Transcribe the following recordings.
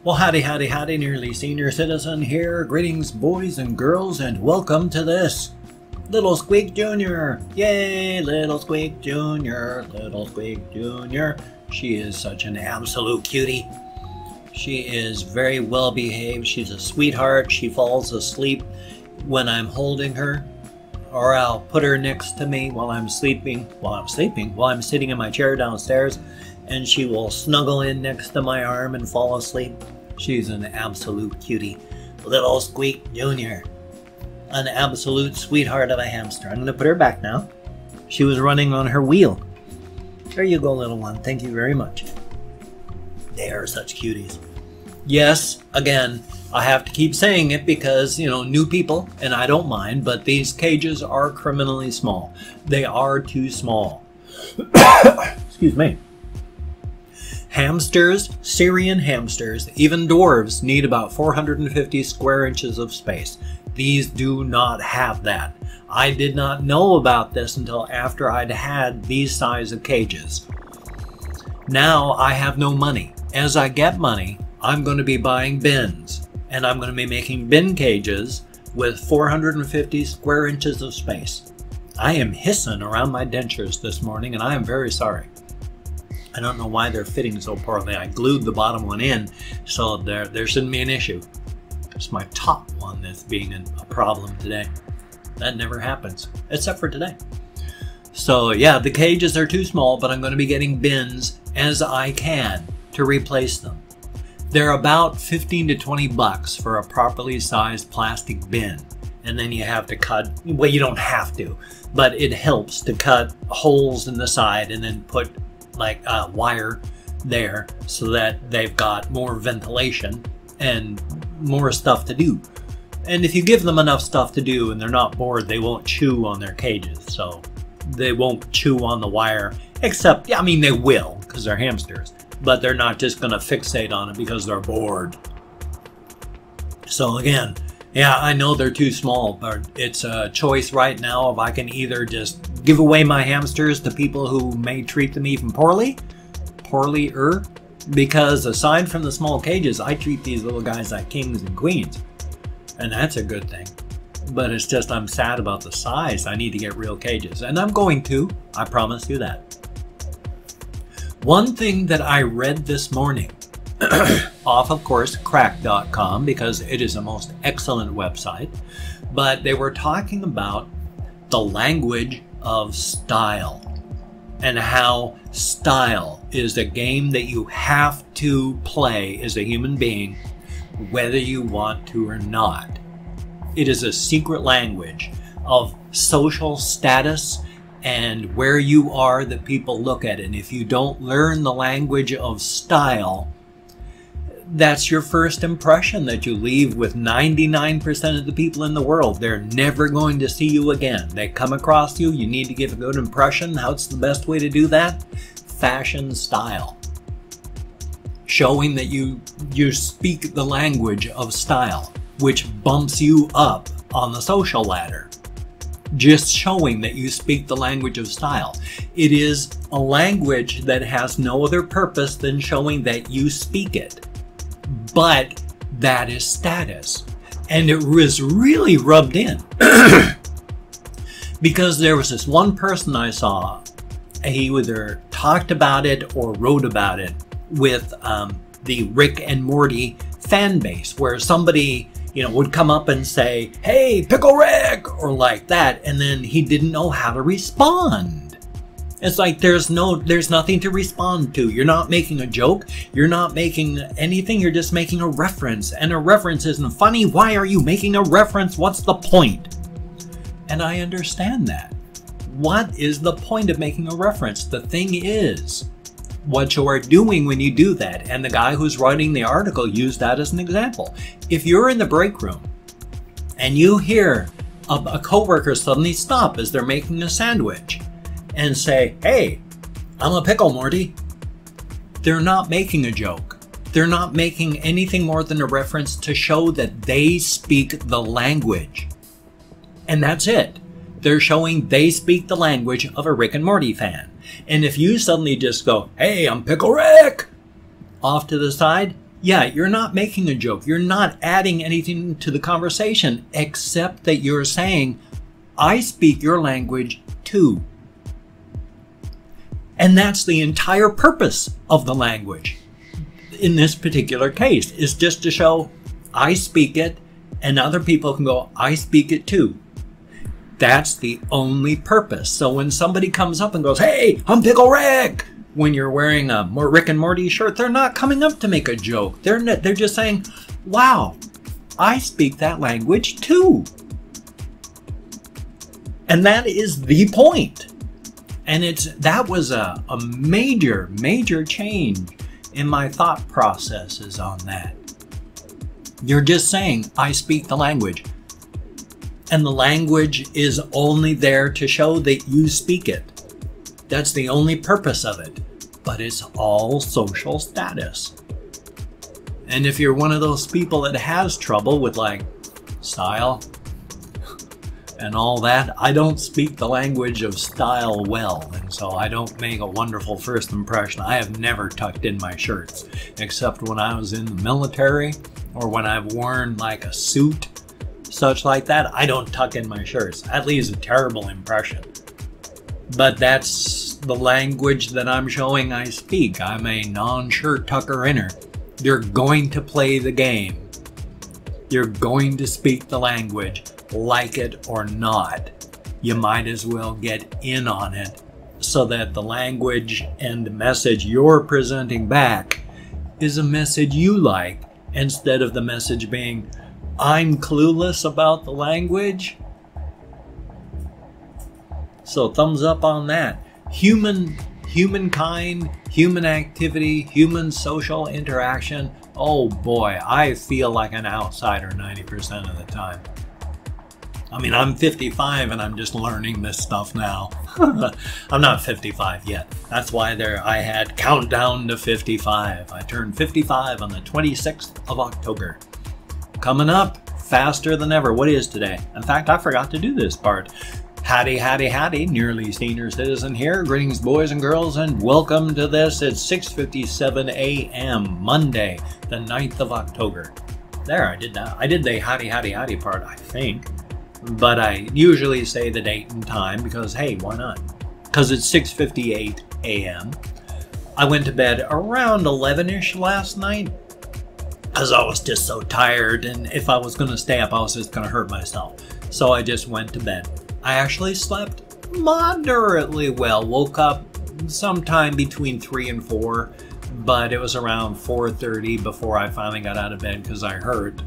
Well, howdy, howdy, howdy, nearly senior citizen here. Greetings, boys and girls, and welcome to this Little Squeak Jr. Yay, Little Squeak Jr., Little Squeak Jr. She is such an absolute cutie. She is very well behaved. She's a sweetheart. She falls asleep when I'm holding her, or I'll put her next to me while I'm sitting in my chair downstairs, and she will snuggle in next to my arm and fall asleep. She's an absolute cutie. Little Squeak Jr. An absolute sweetheart of a hamster. I'm going to put her back now. She was running on her wheel. There you go, little one. Thank you very much. They are such cuties. Yes, again, I have to keep saying it because, you know, new people, and I don't mind, but these cages are criminally small. They are too small. Excuse me. Hamsters, Syrian hamsters, even dwarves need about 450 square inches of space. These do not have that. I did not know about this until after I'd had these size of cages. Now I have no money. As I get money, I'm going to be buying bins, and I'm going to be making bin cages with 450 square inches of space. I am hissing around my dentures this morning, and I am very sorry. I don't know why they're fitting so poorly. I glued the bottom one in, so there shouldn't be an issue. It's my top one that's being a problem today. That never happens, except for today. So yeah, the cages are too small, but I'm going to be getting bins as I can to replace them. They're about 15 to 20 bucks for a properly sized plastic bin. And then you have to cut, well, you don't have to, but it helps to cut holes in the side and then put like a wire there so that they've got more ventilation and more stuff to do. And if you give them enough stuff to do and they're not bored, they won't chew on their cages. So they won't chew on the wire, except, I mean, they will because they're hamsters, but they're not just going to fixate on it because they're bored. So again, yeah, I know they're too small, but it's a choice right now if I can either just give away my hamsters to people who may treat them even poorly-er, because aside from the small cages, I treat these little guys like kings and queens, and that's a good thing. But it's just I'm sad about the size. I need to get real cages, and I'm going to. I promise you that. One thing that I read this morning, off, of course, crack.com, because it is a most excellent website, but they were talking about the language of style and how style is a game that you have to play as a human being, whether you want to or not. It is a secret language of social status and where you are that people look at it. And if you don't learn the language of style, that's your first impression that you leave with 99% of the people in the world. They're never going to see you again. They come across you, you need to give a good impression. How's the best way to do that? Fashion style. Showing that you speak the language of style, which bumps you up on the social ladder. Just showing that you speak the language of style. It is a language that has no other purpose than showing that you speak it. But that is status. And it was really rubbed in. Because there was this one person I saw, he either talked about it or wrote about it with the Rick and Morty fan base, where somebody, you know, would come up and say, "Hey, Pickle Rick," or like that, and then he didn't know how to respond. It's like there's nothing to respond to. You're not making a joke. You're not making anything. You're just making a reference. And a reference isn't funny. Why are you making a reference? What's the point? And I understand that. What is the point of making a reference? The thing is what you are doing when you do that. And the guy who's writing the article used that as an example. If you're in the break room and you hear a coworker suddenly stop as they're making a sandwich and say, "Hey, I'm a pickle, Morty," they're not making a joke. They're not making anything more than a reference to show that they speak the language. And that's it. They're showing they speak the language of a Rick and Morty fan. And if you suddenly just go, "Hey, I'm Pickle Rick," off to the side, Yeah, you're not making a joke. You're not adding anything to the conversation except that you're saying, I speak your language too. And that's the entire purpose of the language in this particular case, is just to show I speak it and other people can go, I speak it too. That's the only purpose. So when somebody comes up and goes, hey, I'm Pickle Rick, when you're wearing a Rick and Morty shirt, they're not coming up to make a joke. They're just saying, wow, I speak that language too. And that is the point. And that was a major, major change in my thought processes on that. You're just saying, I speak the language. And the language is only there to show that you speak it. That's the only purpose of it. But it's all social status. And if you're one of those people that has trouble with like style and all that, I don't speak the language of style well, and so I don't make a wonderful first impression. I have never tucked in my shirts, except when I was in the military or when I've worn like a suit, such like that. I don't tuck in my shirts. That leaves a terrible impression. But that's the language that I'm showing I speak. I'm a non-shirt tucker-inner. You're going to play the game. You're going to speak the language, like it or not. You might as well get in on it so that the language and the message you're presenting back is a message you like, instead of the message being, I'm clueless about the language. So thumbs up on that. Humankind, human activity, human social interaction. Oh boy, I feel like an outsider 90% of the time. I mean, I'm 55 and I'm just learning this stuff now. I'm not 55 yet. That's why I had countdown to 55. I turned 55 on the 26th of October. Coming up faster than ever. What is today? In fact, I forgot to do this part. Howdy, howdy, howdy. Nearly Senior Citizen here. Greetings, boys and girls, and welcome to this. It's 6:57 a.m. Monday, the 9th of October. There, I did that. I did the howdy, howdy, howdy part, I think. But I usually say the date and time because, hey, why not? Because it's 6:58 a.m. I went to bed around 11-ish last night because I was just so tired, and if I was going to stay up, I was just going to hurt myself. So I just went to bed. I actually slept moderately well. Woke up sometime between 3 and 4, but it was around 4:30 before I finally got out of bed because I hurt.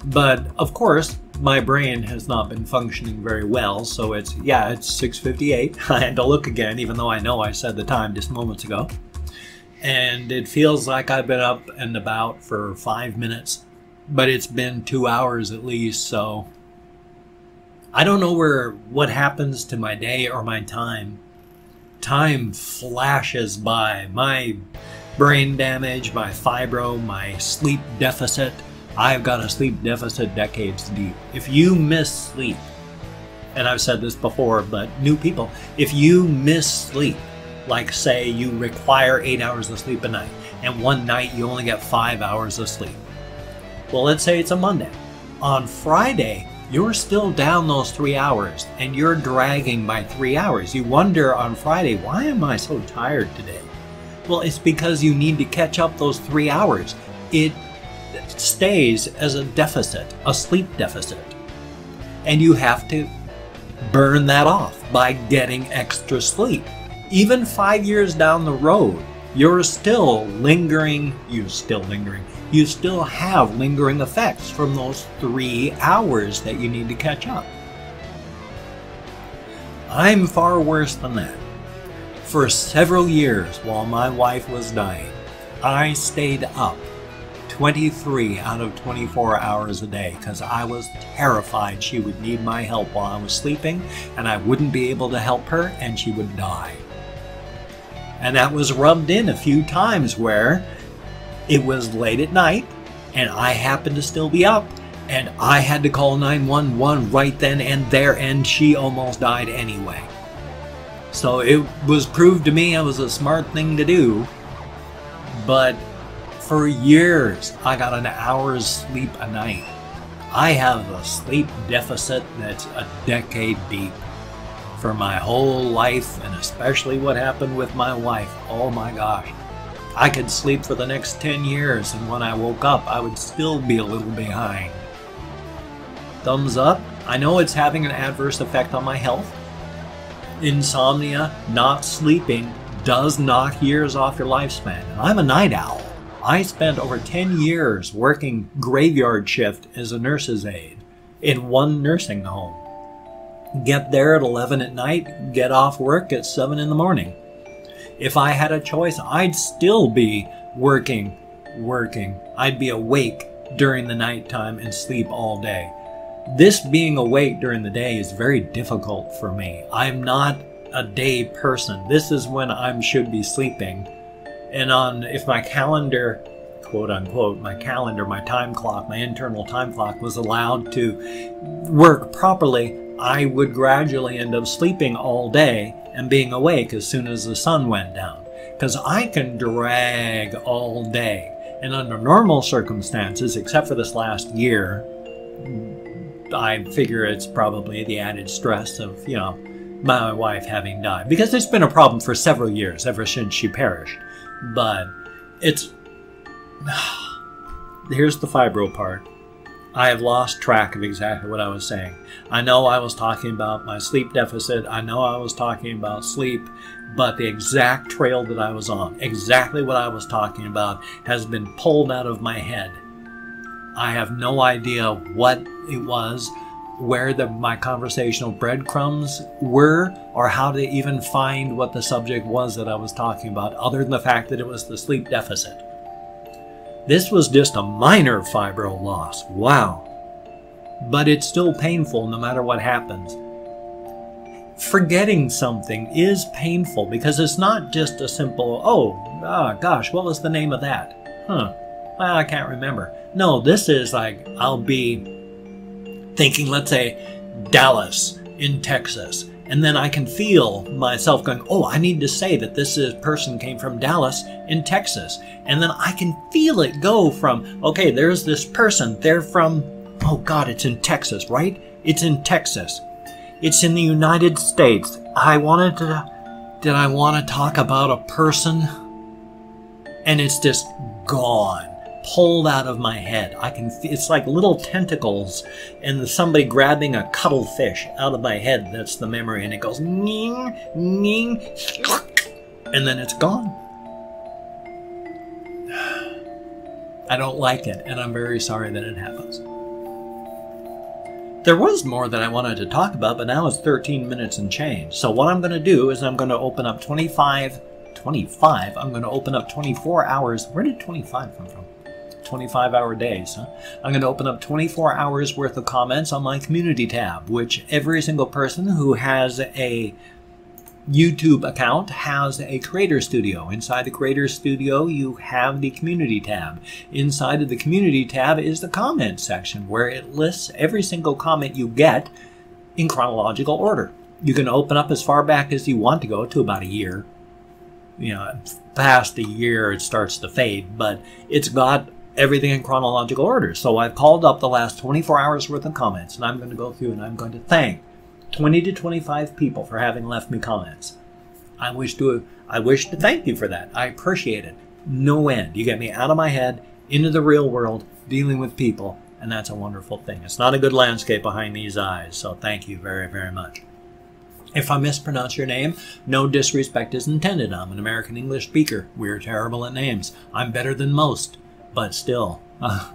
But of course, my brain has not been functioning very well, so it's 6:58. I had to look again, even though I know I said the time just moments ago. And it feels like I've been up and about for 5 minutes, but it's been 2 hours at least, so I don't know what happens to my day or my time. Time flashes by. My brain damage, my fibro, my sleep deficit. I've got a sleep deficit decades deep. If you miss sleep, and I've said this before, but new people, if you miss sleep, like say you require 8 hours of sleep a night, and one night you only get 5 hours of sleep. Well, let's say it's a Monday. On Friday, you're still down those 3 hours, and you're dragging by 3 hours. You wonder on Friday, why am I so tired today? Well, it's because you need to catch up those 3 hours. It stays as a deficit, a sleep deficit. And you have to burn that off by getting extra sleep. Even 5 years down the road, you still have lingering effects from those 3 hours that you need to catch up. I'm far worse than that. For several years while my wife was dying, I stayed up 23 out of 24 hours a day because I was terrified she would need my help while I was sleeping and I wouldn't be able to help her and she would die. And that was rubbed in a few times where it was late at night and I happened to still be up and I had to call 911 right then and there, and she almost died anyway. So it was proved to me it was a smart thing to do, but For years, I got an hour's sleep a night. I have a sleep deficit that's a decade deep. For my whole life, and especially what happened with my wife, oh my gosh. I could sleep for the next 10 years, and when I woke up, I would still be a little behind. Thumbs up. I know it's having an adverse effect on my health. Insomnia, not sleeping, does knock years off your lifespan. And I'm a night owl. I spent over 10 years working graveyard shift as a nurse's aide in one nursing home. Get there at 11 at night, get off work at 7 in the morning. If I had a choice, I'd still be working. I'd be awake during the nighttime and sleep all day. This being awake during the day is very difficult for me. I'm not a day person. This is when I should be sleeping. And if my calendar, quote unquote, my time clock, my internal time clock was allowed to work properly, I would gradually end up sleeping all day and being awake as soon as the sun went down. Because I can drag all day. And under normal circumstances, except for this last year, I figure it's probably the added stress of, my wife having died. Because it's been a problem for several years, ever since she perished. But it's... Here's the fibro part. I have lost track of exactly what I was saying. I know I was talking about my sleep deficit. I know I was talking about sleep. But the exact trail that I was on, exactly what I was talking about, has been pulled out of my head. I have no idea what it was, where my conversational breadcrumbs were, or how to even find what the subject was that I was talking about, other than the fact that it was the sleep deficit. This was just a minor fibro loss. Wow. But it's still painful no matter what happens. Forgetting something is painful because it's not just a simple, gosh, what was the name of that? Well, I can't remember. No, this is like, I'll be thinking, let's say, Dallas in Texas. And then I can feel myself going, I need to say that this person came from Dallas in Texas. And then I can feel it go from, okay, there's this person. They're from, it's in Texas, right? It's in Texas. It's in the United States. Did I want to talk about a person? And it's just gone. Pulled out of my head. It's like little tentacles and somebody grabbing a cuttlefish out of my head. That's the memory. And it goes ning, ning, and then it's gone. I don't like it, and I'm very sorry that it happens. There was more that I wanted to talk about, but now it's 13 minutes and change. So what I'm going to do is I'm going to open up 25, I'm going to open up 24 hours. Where did 25 come from? 25-hour days, huh? I'm going to open up 24 hours worth of comments on my community tab, which every single person who has a YouTube account has a creator studio. Inside the creator studio, you have the community tab. Inside of the community tab is the comment section where it lists every single comment you get in chronological order. You can open up as far back as you want to go to about a year. Past a year, it starts to fade, but it's got everything in chronological order. So I've called up the last 24 hours worth of comments, and I'm going to go through and I'm going to thank 20 to 25 people for having left me comments. I wish to thank you for that. I appreciate it. No end. You get me out of my head, into the real world, dealing with people, and that's a wonderful thing. It's not a good landscape behind these eyes, so thank you very, very much. If I mispronounce your name, no disrespect is intended. I'm an American English speaker. We're terrible at names. I'm better than most. But still,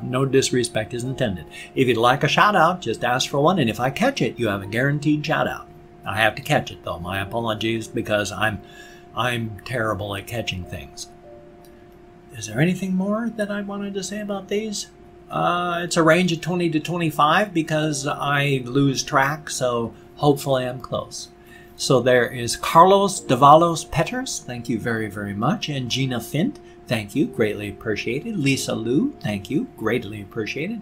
no disrespect is intended. If you'd like a shout out, just ask for one, and if I catch it, you have a guaranteed shout out. I have to catch it though. My apologies, because I'm terrible at catching things. Is there anything more that I wanted to say about these? It's a range of 20 to 25 because I lose track, so hopefully I'm close. So there is Carlos Davalos Peters, thank you very, very much, and Gina Fint. Thank you, greatly appreciated. Lisa Lou, thank you, greatly appreciated.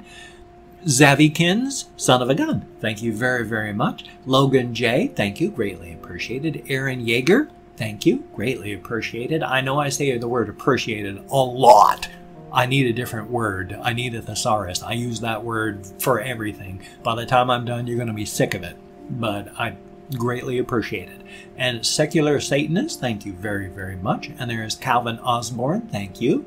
Zavikins, son of a gun, thank you very, very much. Logan J, thank you, greatly appreciated. Aaron Yeager, thank you, greatly appreciated. I know I say the word appreciated a lot, I need a different word. I need a thesaurus. I use that word for everything. By the time I'm done, you're going to be sick of it. But I greatly appreciate it. And Secular Satanist, thank you very, very much. And there's Calvin Osborne, thank you.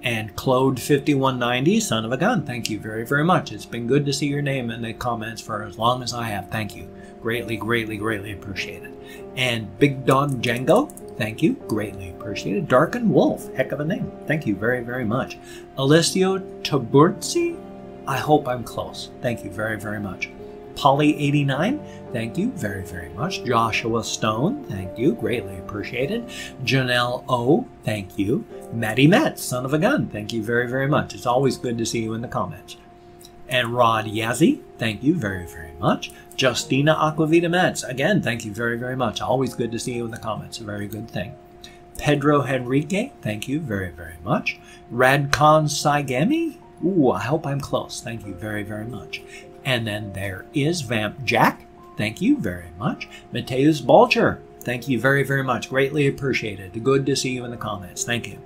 And Claude 5190, son of a gun, thank you very, very much. It's been good to see your name in the comments for as long as I have. Thank you. Greatly, greatly, greatly appreciated. And Big Dog Django, thank you. Greatly appreciated. Darken Wolf, heck of a name. Thank you very, very much. Alessio Taburzi, I hope I'm close. Thank you very, very much. Polly89, thank you very, very much. Joshua Stone, thank you, greatly appreciated. Janelle O, thank you. Maddie Metz, son of a gun, thank you very, very much. It's always good to see you in the comments. And Rod Yazzie, thank you very, very much. Justina Aquavita Metz, again, thank you very, very much. Always good to see you in the comments, a very good thing. Pedro Henrique, thank you very, very much. Radcon Saigami, ooh, I hope I'm close. Thank you very, very much. And then there is Vamp Jack. Thank you very much. Mateus Bulcher. Thank you very, very much. Greatly appreciated. Good to see you in the comments. Thank you.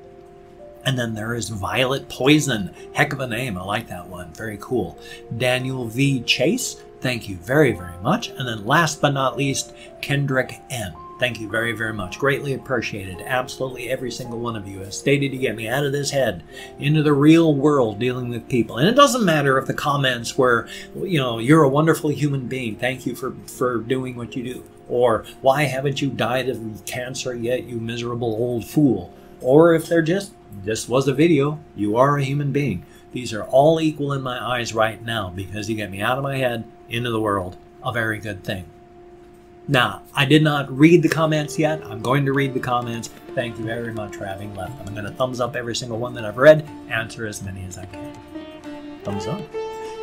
And then there is Violet Poison. Heck of a name. I like that one. Very cool. Daniel V. Chase. Thank you very, very much. And then last but not least, Kendrick M. Thank you very, very much. Greatly appreciated. Absolutely every single one of you has stated to get me out of this head into the real world dealing with people. And it doesn't matter if the comments were, you know, you're a wonderful human being. Thank you for doing what you do. Or why haven't you died of cancer yet, you miserable old fool? Or if they're just, this was a video, you are a human being. These are all equal in my eyes right now because you get me out of my head into the world. A very good thing. Now, I did not read the comments yet. I'm going to read the comments. Thank you very much for having left them. I'm going to thumbs up every single one that I've read, answer as many as I can. Thumbs up.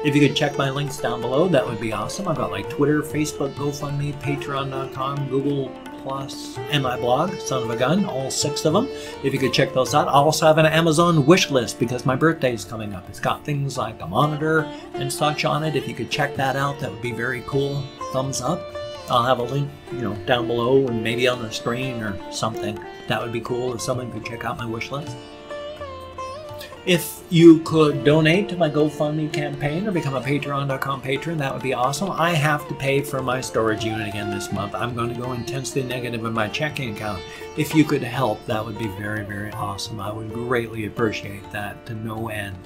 If you could check my links down below, that would be awesome. I've got like Twitter, Facebook, GoFundMe, Patreon.com, Google+, and my blog, Son of a Gun, all 6 of them. If you could check those out. I also have an Amazon wish list because my birthday is coming up. It's got things like a monitor and such on it. If you could check that out, that would be very cool. Thumbs up. I'll have a link, you know, down below and maybe on the screen or something. That would be cool if someone could check out my wish list. If you could donate to my GoFundMe campaign or become a Patreon.com patron, that would be awesome. I have to pay for my storage unit again this month. I'm going to go intensely negative in my checking account. If you could help, that would be very, very awesome. I would greatly appreciate that to no end.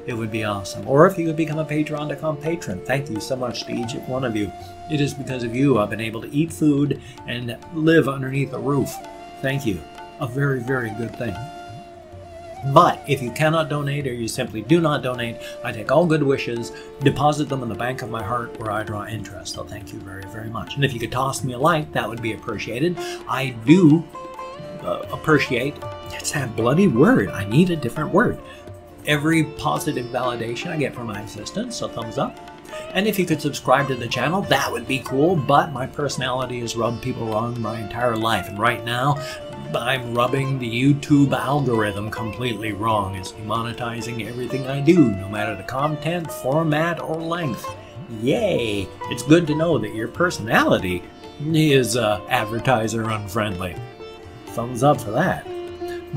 It would be awesome. Or if you could become a Patreon.com patron. Thank you so much to each one of you. It is because of you I've been able to eat food and live underneath a roof. Thank you. A very, very good thing. But if you cannot donate or you simply do not donate, I take all good wishes, deposit them in the bank of my heart where I draw interest. So thank you very, very much. And if you could toss me a like, that would be appreciated. I do appreciate, it's that bloody word. I need a different word. Every positive validation I get from my existence, so thumbs up. And if you could subscribe to the channel, that would be cool, but my personality has rubbed people wrong my entire life, and right now, I'm rubbing the YouTube algorithm completely wrong. It's demonetizing everything I do, no matter the content, format, or length. Yay! It's good to know that your personality is advertiser unfriendly. Thumbs up for that.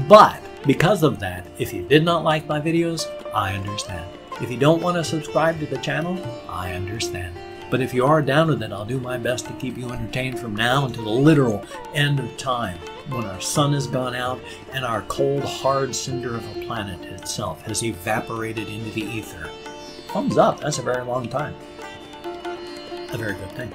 But because of that, if you did not like my videos, I understand. If you don't want to subscribe to the channel, I understand. But if you are down with it, I'll do my best to keep you entertained from now until the literal end of time, when our sun has gone out and our cold, hard cinder of a planet itself has evaporated into the ether. Thumbs up, that's a very long time. A very good thing.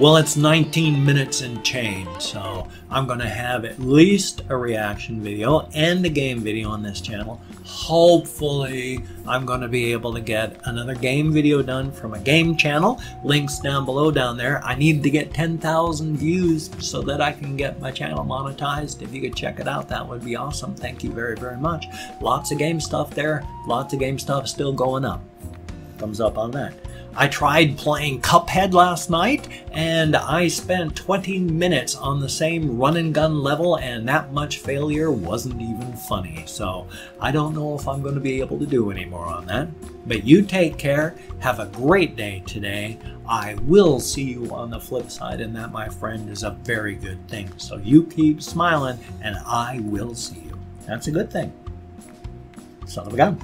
Well, it's 19 minutes and change, so I'm going to have at least a reaction video and a game video on this channel. Hopefully, I'm going to be able to get another game video done from a game channel. Links down below down there. I need to get 10,000 views so that I can get my channel monetized. If you could check it out, that would be awesome. Thank you very, very much. Lots of game stuff there. Lots of game stuff still going up. Thumbs up on that. I tried playing Cuphead last night, and I spent 20 minutes on the same run and gun level, and that much failure wasn't even funny. So I don't know if I'm going to be able to do any more on that. But you take care. Have a great day today. I will see you on the flip side, and that, my friend, is a very good thing. So you keep smiling, and I will see you. That's a good thing. Son of a gun.